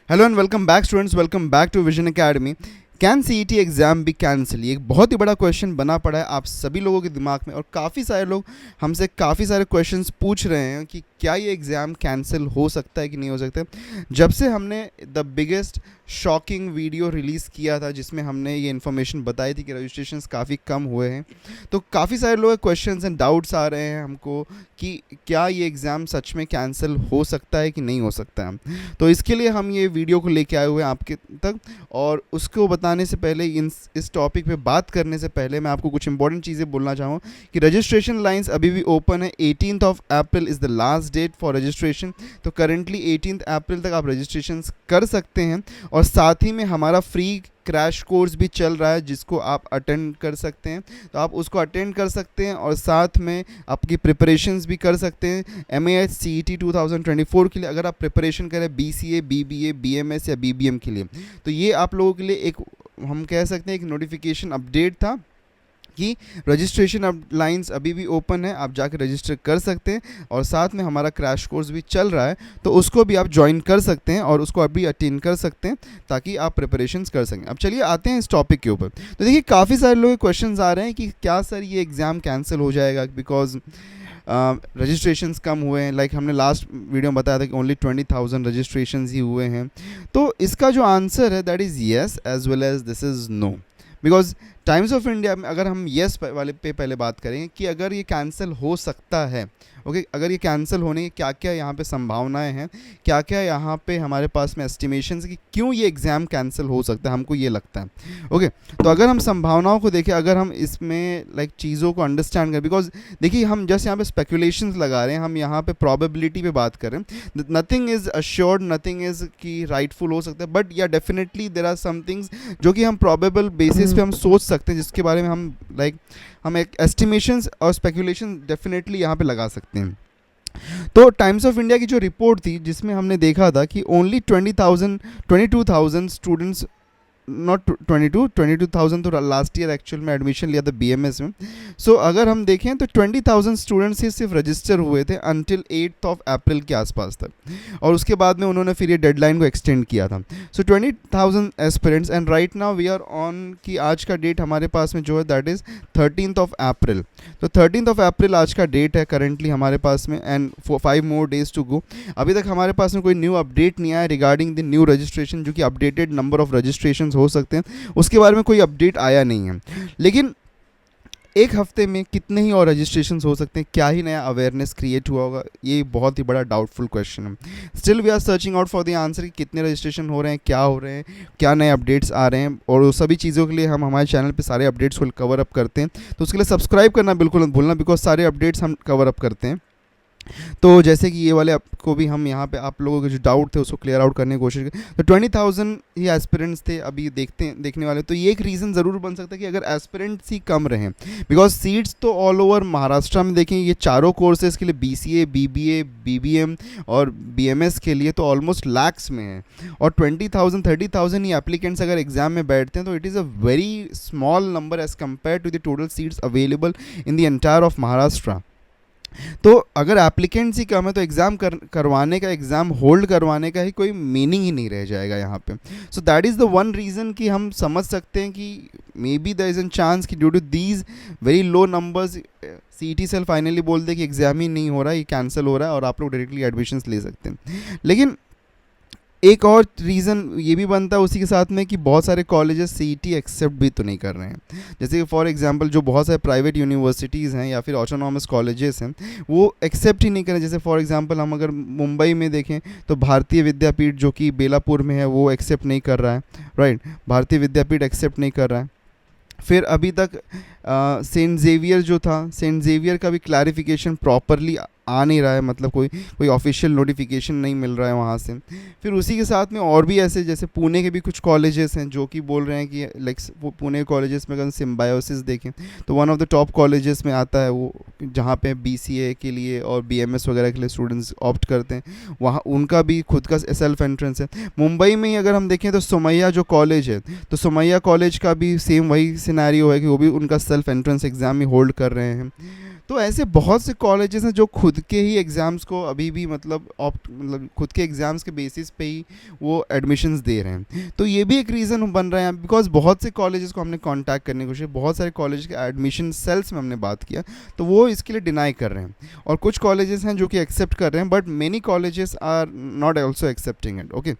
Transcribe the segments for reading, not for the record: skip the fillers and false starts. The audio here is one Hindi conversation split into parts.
Hello and welcome back students, welcome back to Vision Academy. Can CET exam be cancel? ये एक बहुत ही बड़ा क्वेश्चन बना पड़ा है आप सभी लोगों के दिमाग में, और काफ़ी सारे लोग हमसे काफ़ी सारे क्वेश्चंस पूछ रहे हैं कि क्या ये एग्ज़ाम कैंसिल हो सकता है कि नहीं हो सकता है। जब से हमने the biggest shocking video release किया था जिसमें हमने ये इन्फॉर्मेशन बताई थी कि रजिस्ट्रेशंस काफ़ी कम हुए हैं, तो काफ़ी सारे लोग क्वेश्चंस एंड डाउट्स आ रहे हैं हमको कि क्या ये एग्ज़ाम सच में कैंसिल हो सकता है कि नहीं हो सकता है। तो इसके लिए हम ये वीडियो को लेके आए हुए हैं आपके तक, और उसको बताने से पहले इस टॉपिक पे बात करने से पहले मैं आपको कुछ इंपॉर्टेंट चीज़ें बोलना चाहूँ कि रजिस्ट्रेशन लाइंस अभी भी ओपन है। 18th of April is the last date for registration. तो करंटली 18th अप्रैल तक आप रजिस्ट्रेशन कर सकते हैं, और साथ ही में हमारा फ्री क्रैश कोर्स भी चल रहा है जिसको आप अटेंड कर सकते हैं। तो आप उसको अटेंड कर सकते हैं और साथ में आपकी प्रिपरेशंस भी कर सकते हैं। MAH CET 2024 के लिए अगर आप प्रिपरेशन करें BCA, BBA, BMS या BBM के लिए, तो ये आप लोगों के लिए एक, हम कह सकते हैं, एक नोटिफिकेशन अपडेट था कि रजिस्ट्रेशन अब लाइंस अभी भी ओपन है, आप जाकर रजिस्टर कर सकते हैं, और साथ में हमारा क्रैश कोर्स भी चल रहा है तो उसको भी आप ज्वाइन कर सकते हैं और उसको अभी अटेंड कर सकते हैं ताकि आप प्रिपरेशंस कर सकें। अब चलिए आते हैं इस टॉपिक के ऊपर। तो देखिए, काफ़ी सारे लोग क्वेश्चंस आ रहे हैं कि क्या सर ये एग्ज़ाम कैंसिल हो जाएगा बिकॉज रजिस्ट्रेशंस कम हुए हैं। लाइक हमने लास्ट वीडियो में बताया था कि ओनली 20,000 रजिस्ट्रेशंस ही हुए हैं। तो इसका जो आंसर है that is yes as well as this is no. Because Times of India में अगर हम येस वाले पे पहले बात करें कि अगर ये कैंसिल हो सकता है, ओके, अगर ये कैंसिल होने की क्या क्या यहाँ पे संभावनाएं हैं, क्या क्या यहाँ पे हमारे पास में एस्टिमेशंस कि क्यों ये एग्ज़ाम कैंसिल हो सकता है, हमको ये लगता है। ओके, तो अगर हम संभावनाओं को देखें, अगर हम इसमें लाइक चीज़ों को अंडरस्टैंड करें, बिकॉज देखिए हम जस्ट यहाँ पे स्पेकुलेशंस लगा रहे हैं, हम यहाँ पे प्रोबेबिलिटी पे बात कर रहे हैं। Nothing is assured, nothing is कि राइटफुल हो सकता है, बट या definitely there are some things जो कि हम प्रोबेबल बेसिस पे हम सोच सकते हैं, जिसके बारे में हम हम एक एस्टिमेशंस और स्पेकुलेशन डेफिनेटली यहाँ पे लगा सकते हैं। तो टाइम्स ऑफ इंडिया की जो रिपोर्ट थी जिसमें हमने देखा था कि ओनली 22,000 स्टूडेंट्स, नॉट 22,000 तो लास्ट ईयर एक्चुअल में एडमिशन लिया था BMS में। सो अगर हम देखें तो 20,000 स्टूडेंट्स ही सिर्फ रजिस्टर हुए थे अंटिल 8th ऑफ अप्रैल के आसपास तक, और उसके बाद में उन्होंने फिर ये डेडलाइन को एक्सटेंड किया था। So 20,000 aspirants, and right now we are on कि आज का डेट हमारे पास में जो है that is 13th of April. तो 13th ऑफ अप्रैल आज का डेट है करंटली हमारे पास में, and 5 more days to go. अभी तक हमारे पास में कोई न्यू अपडेट नहीं आया रिगार्डिंग द न्यू रजिस्ट्रेशन, जो कि अपडेटेड नंबर ऑफ रजिस्ट्रेशन हो सकते हैं, उसके बारे में कोई अपडेट आया नहीं है। लेकिन एक हफ्ते में कितने ही और रजिस्ट्रेशन हो सकते हैं, क्या ही नया अवेयरनेस क्रिएट हुआ होगा, ये बहुत ही बड़ा डाउटफुल क्वेश्चन है। Still we are searching out for the answer कि कितने रजिस्ट्रेशन हो रहे हैं, क्या हो रहे हैं, क्या नए अपडेट्स आ रहे हैं, और उस सभी चीज़ों के लिए हम हमारे चैनल पे सारे अपडेट्स को कवर अप करते हैं। तो उसके लिए सब्सक्राइब करना बिल्कुल मत भूलना, बिकॉज सारे अपडेट्स हम कवर अप करते हैं। तो जैसे कि ये वाले आपको भी हम यहाँ पे आप लोगों के जो डाउट थे उसको क्लियर आउट करने की कोशिश करें। तो 20,000 ही एस्पिरेंट्स थे अभी देखने वाले। तो ये एक रीज़न ज़रूर बन सकता है कि अगर एस्पिरेंट्स ही कम रहें, बिकॉज सीट्स तो ऑल ओवर महाराष्ट्र में देखें, ये चारों कोर्सेज़ के लिए BCA, BBA, BBM और BMS के लिए तो ऑलमोस्ट लैक्स में है, और 20,000 30,000 ही एप्लीकेंट्स अगर एग्जाम में बैठते हैं तो it is a very small number as compare to the total seats available in the entire of Maharashtra. तो अगर एप्लीकेंट्स ही कम है तो एग्ज़ाम करवाने का, एग्ज़ाम होल्ड करवाने का ही कोई मीनिंग ही नहीं रह जाएगा यहाँ पे। So that is the one reason कि हम समझ सकते हैं कि may be there is an chance कि due to these very low numbers CET cell finally बोल दे कि एग्ज़ाम ही नहीं हो रहा है, ये कैंसिल हो रहा है और आप लोग डायरेक्टली एडमिशन्स ले सकते हैं। लेकिन एक और रीज़न ये भी बनता है उसी के साथ में कि बहुत सारे कॉलेजेस CET एक्सेप्ट भी तो नहीं कर रहे हैं। जैसे कि फॉर एग्जांपल जो बहुत सारे प्राइवेट यूनिवर्सिटीज़ हैं या फिर ऑटोनॉमस कॉलेजेस हैं, वो एक्सेप्ट ही नहीं कर रहे। जैसे फॉर एग्जांपल हम अगर मुंबई में देखें तो भारतीय विद्यापीठ जो कि बेलापुर में है वो एक्सेप्ट नहीं कर रहा है, राइट, भारतीय विद्यापीठ एक्सेप्ट नहीं कर रहा है। फिर अभी तक सेंट ज़ेवियर जो था, सेंट ज़ेवियर का भी क्लैरिफिकेशन प्रॉपरली आ नहीं रहा है, मतलब कोई ऑफिशियल नोटिफिकेशन नहीं मिल रहा है वहाँ से। फिर उसी के साथ में और भी ऐसे, जैसे पुणे के भी कुछ कॉलेजेस हैं जो कि बोल रहे हैं कि लाइक पुणे कॉलेजेस में अगर सिम्बायोसिस देखें तो one of the top colleges में आता है वो, जहाँ पे BCA के लिए और BMS वगैरह के लिए स्टूडेंट्स ऑप्ट करते हैं, वहाँ उनका भी खुद का सेल्फ एंट्रेंस है। मुंबई में ही अगर हम देखें तो सोमैया जो कॉलेज है, तो सोमैया कॉलेज का भी सेम वही सिनेरियो है कि वो भी उनका सेल्फ एंट्रेंस एग्ज़ाम ही होल्ड कर रहे हैं। तो ऐसे बहुत से कॉलेजेस हैं जो खुद के ही एग्ज़ाम्स को अभी भी मतलब खुद के एग्ज़ाम्स के बेसिस पे ही वो एडमिशन्स दे रहे हैं। तो ये भी एक रीज़न बन रहा है, बिकॉज बहुत से कॉलेजेस को हमने कांटेक्ट करने की कोशिश, बहुत सारे कॉलेज के एडमिशन सेल्स में हमने बात किया, तो वो इसके लिए डिनाई कर रहे हैं। और कुछ कॉलेजेस हैं जो कि एक्सेप्ट कर रहे हैं, but many colleges are not also accepting it. Okay,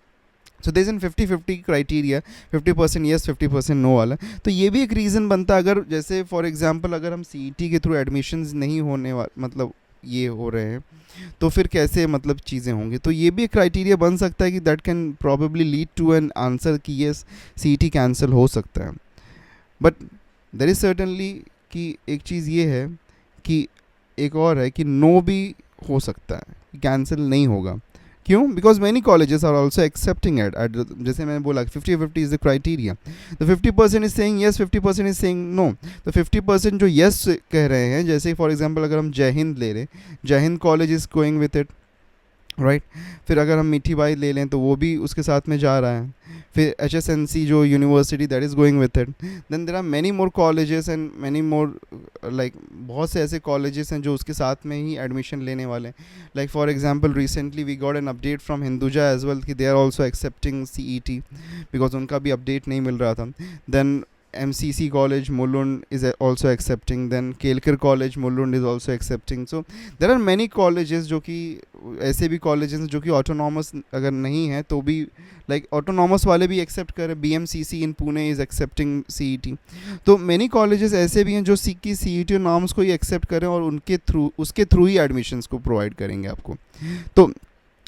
so there is an 50-50 criteria, 50% yes 50% no वाला। तो ये भी एक रीज़न बनता है, अगर जैसे फॉर एग्जांपल अगर हम सीईटी के थ्रू एडमिशन्स नहीं होने मतलब ये हो रहे हैं, तो फिर कैसे मतलब चीज़ें होंगी। तो ये भी एक क्राइटेरिया बन सकता है कि that can probably lead to an answer कि येस सीईटी कैंसिल हो सकता है। बट देयर इज़ सर्टनली कि एक चीज़ ये है कि एक और है कि नो भी हो सकता है, कैंसिल नहीं होगा। क्यों? Because many colleges are also accepting it at, जैसे मैंने बोला 50-50 इज द क्राइटेरिया। तो 50% is saying yes, 50% is saying no. तो 50% जो येस कह रहे हैं, जैसे फॉर एग्जांपल अगर हम जय हिंद ले लें, जय Hind college is going with it, right. फिर अगर हम मीठी बाई ले लें तो वो भी उसके साथ में जा रहा है। फिर HSNC जो university, that is going with it. Then there are many more colleges and many more like, बहुत से ऐसे कॉलेजेस हैं जो उसके साथ में ही एडमिशन लेने वाले हैं। Like for example recently we got an update from Hinduja as well कि they are also accepting CET, because उनका भी अपडेट नहीं मिल रहा था। Then MCC College Mulund is also accepting, then Kelkar College Mulund is also accepting. So there are many colleges जो कि ऐसे भी colleges हैं जो कि autonomous अगर नहीं है तो भी like autonomous वाले भी accept कर रहे हैं। BMCC in Pune is accepting CET. तो many colleges ऐसे भी हैं जो की CET norms को ही accept करें और उसके थ्रू ही admissions को provide करेंगे आपको। तो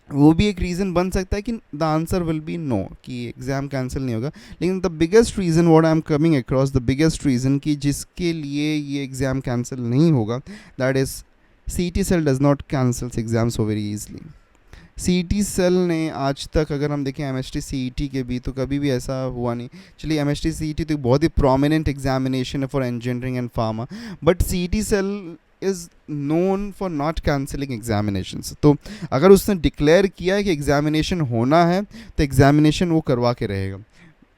वो भी एक रीज़न बन सकता है कि the answer will be no, कि एग्ज़ाम कैंसिल नहीं होगा। लेकिन the biggest reason what I am coming across, the biggest reason कि जिसके लिए ये एग्ज़ाम कैंसिल नहीं होगा, that is CET cell does not cancels exam so very easily. CET cell ने आज तक अगर हम देखें MHT CET के भी, तो कभी भी ऐसा हुआ नहीं। चलिए MHT CET तो बहुत ही प्रोमिनेंट एग्जामिनेशन है for engineering and pharma, but CET cell is known for not cancelling examinations. तो अगर उसने डिक्लेयर किया है कि एग्जामिनेशन होना है तो एग्जामिनेशन वो करवा के रहेगा।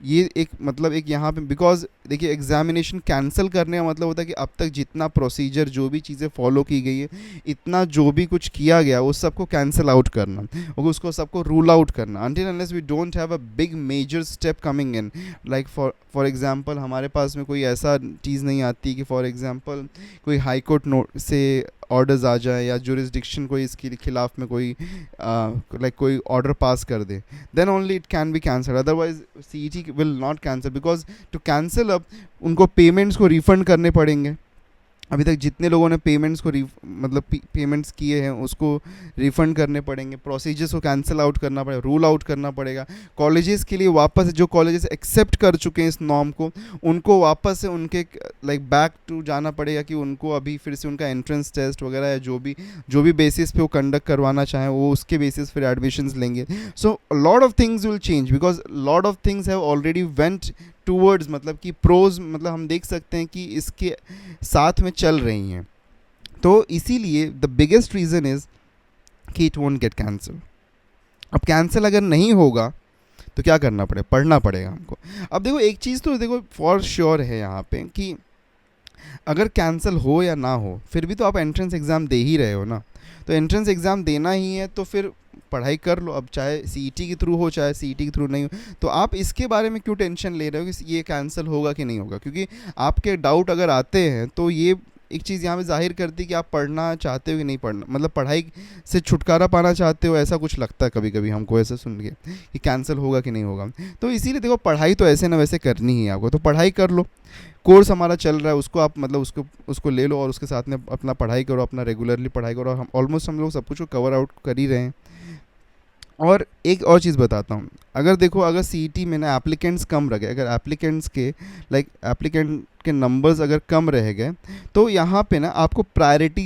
ये एक मतलब एक यहाँ पे, बिकॉज देखिए एग्जामिनेशन कैंसिल करने का मतलब होता है कि अब तक जितना प्रोसीजर, जो भी चीज़ें फॉलो की गई है, इतना जो भी कुछ किया गया उस सबको कैंसिल आउट करना और उसको सबको रूल आउट करना, until unless we don't have a big major step coming in. Like for example हमारे पास में कोई ऐसा चीज़ नहीं आती कि फॉर एग्जांपल कोई हाई कोर्ट नोट से ऑर्डर्स आ जाए या जुरिस्डिक्शन कोई इसके खिलाफ में कोई कोई ऑर्डर पास कर दे, then only it can be cancel. Otherwise CET will not cancel, because to cancel अब उनको पेमेंट्स को रिफ़ंड करने पड़ेंगे। अभी तक जितने लोगों ने पेमेंट्स को मतलब पेमेंट्स किए हैं उसको रिफ़ंड करने पड़ेंगे, प्रोसीजर्स को कैंसिल आउट करना पड़ेगा, रूल आउट करना पड़ेगा। कॉलेजेस के लिए वापस जो कॉलेजेस एक्सेप्ट कर चुके हैं इस नॉर्म को, उनको वापस से उनके बैक टू जाना पड़ेगा कि उनको अभी फिर से उनका एंट्रेंस टेस्ट वगैरह या जो भी बेसिस पे वो कंडक्ट करवाना चाहें वो उसके बेसिस फिर एडमिशन्स लेंगे। So lot of things will change, because lot of things have already went towards, मतलब कि प्रोज, मतलब हम देख सकते हैं कि इसके साथ में चल रही हैं। तो इसीलिए द बिगेस्ट रीज़न इज़ कि इट वोंट गेट कैंसिल। अब कैंसिल अगर नहीं होगा तो क्या करना पड़ेगा? पढ़ना पड़ेगा हमको। अब देखो एक चीज़ तो देखो फॉर श्योर है यहाँ पे कि अगर कैंसिल हो या ना हो, फिर भी तो आप एंट्रेंस एग्ज़ाम दे ही रहे हो ना। तो एंट्रेंस एग्ज़ाम देना ही है तो फिर पढ़ाई कर लो। अब चाहे CET के थ्रू हो चाहे CET के थ्रू नहीं हो, तो आप इसके बारे में क्यों टेंशन ले रहे हो कि ये कैंसिल होगा कि नहीं होगा? क्योंकि आपके डाउट अगर आते हैं तो ये एक चीज़ यहाँ पे जाहिर करती है कि आप पढ़ना चाहते हो कि नहीं पढ़ना, मतलब पढ़ाई से छुटकारा पाना चाहते हो, ऐसा कुछ लगता है कभी कभी हमको ऐसे सुन के कि कैंसिल होगा कि नहीं होगा। तो इसीलिए देखो पढ़ाई तो ऐसे ना वैसे करनी ही है आपको, तो पढ़ाई कर लो। कोर्स हमारा चल रहा है उसको आप मतलब उसको ले लो और उसके साथ में अपना पढ़ाई करो, अपना रेगुलरली पढ़ाई करो। हम ऑलमोस्ट हम लोग सब कुछ को कवर आउट कर ही रहे हैं। और एक और चीज़ बताता हूँ, अगर देखो अगर CET में ना एप्लीकेंट्स कम रह गए, अगर एप्लीकेंट्स के एप्लीकेंट के नंबर्स अगर कम रह गए तो यहाँ पे ना आपको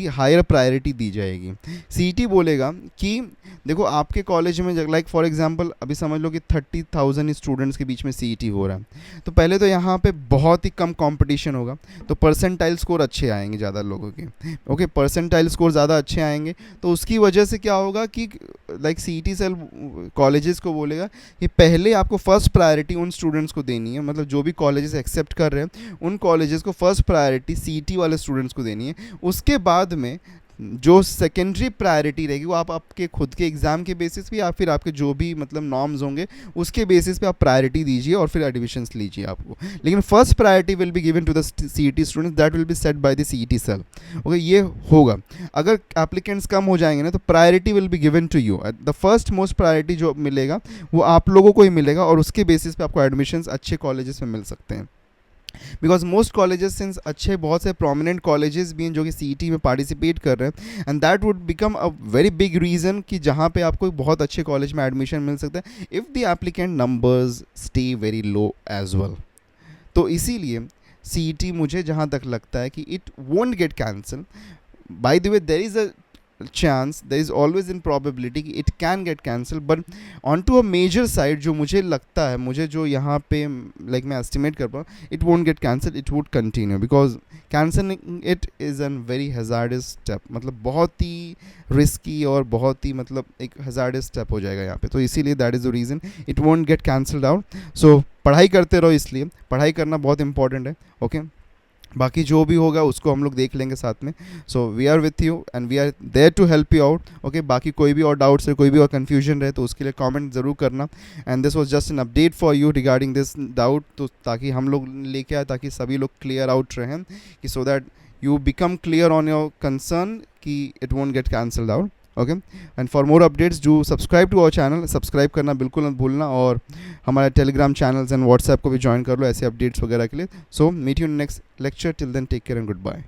हायर प्रायोरिटी दी जाएगी। CET बोलेगा कि देखो आपके कॉलेज में लाइक फॉर एग्जांपल अभी समझ लो कि 30,000 स्टूडेंट्स के बीच में CET हो रहा है, तो पहले तो यहाँ पे बहुत ही कम कंपटीशन होगा, तो परसेंटाइल स्कोर अच्छे आएंगे ज़्यादा लोगों के। ओके, परसेंटाइल स्कोर ज़्यादा अच्छे आएंगे तो उसकी वजह से क्या होगा कि CET सेल कॉलेजेस को बोलेगा कि पहले आपको फर्स्ट प्रायोरिटी उन स्टूडेंट्स को देनी है, मतलब जो भी कॉलेजेस एक्सेप्ट कर रहे हैं उन कॉलेजेस को फर्स्ट प्रायोरिटी सीईटी वाले स्टूडेंट्स को देनी है, उसके बाद में जो सेकेंडरी प्रायोरिटी रहेगी वो आप आपके खुद के एग्ज़ाम के बेसिस पे या फिर आपके जो भी मतलब नॉर्म्स होंगे उसके बेसिस पे आप प्रायोरिटी दीजिए और फिर एडमिशन्स लीजिए आपको। लेकिन first priority will be given to the CET students, that will be set by the CET cell. Okay, ये होगा। अगर एप्लीकेंट्स कम हो जाएंगे ना तो priority will be given to you. The first most priority जो मिलेगा वो आप लोगों को ही मिलेगा और उसके बेसिस पे आपको एडमिशन्स अच्छे कॉलेजेस में मिल सकते हैं। बिकॉज मोस्ट कॉलेजेस सिंस अच्छे बहुत से प्रोमिनेंट कॉलेजेस भी हैं जो कि सीईटी में पार्टिसिपेट कर रहे हैं, and that would become a very big reason कि जहाँ पे आपको बहुत अच्छे कॉलेज में एडमिशन मिल सकता है if the applicant numbers stay very low as well. तो इसीलिए सीईटी मुझे जहाँ तक लगता है कि it won't get cancel. By the way there is a chance, there is always in probability कि it can get cancelled, but on to a major side जो मुझे लगता है, मुझे जो यहाँ पे like मैं estimate कर पाऊँ, it won't get cancelled, it would continue because cancelling it is a very hazardous step, मतलब बहुत ही risky और बहुत ही मतलब एक hazardous step हो जाएगा यहाँ पे। तो इसीलिए that is the reason it won't get cancelled out। so पढ़ाई करते रहो, इसलिए पढ़ाई करना बहुत important है। ओके, बाकी जो भी होगा उसको हम लोग देख लेंगे साथ में। So we are with you and we are there to help you out. Okay, बाकी कोई भी और डाउट्स है, कोई भी और कन्फ्यूजन रहे तो उसके लिए कमेंट ज़रूर करना। And this was just an update for you regarding this doubt, तो ताकि हम लोग लेके आए, ताकि सभी लोग क्लियर आउट रहें कि so that you become clear on your concern कि it won't get cancelled out. Okay, and for more updates do subscribe to our channel. Subscribe करना बिल्कुल मत भूलना और हमारे टेलीग्राम चैनल्स एंड व्हाट्सएप को भी ज्वाइन कर लो ऐसे अपडेट्स वगैरह के लिए। So meet you in next lecture, till then take care and good bye.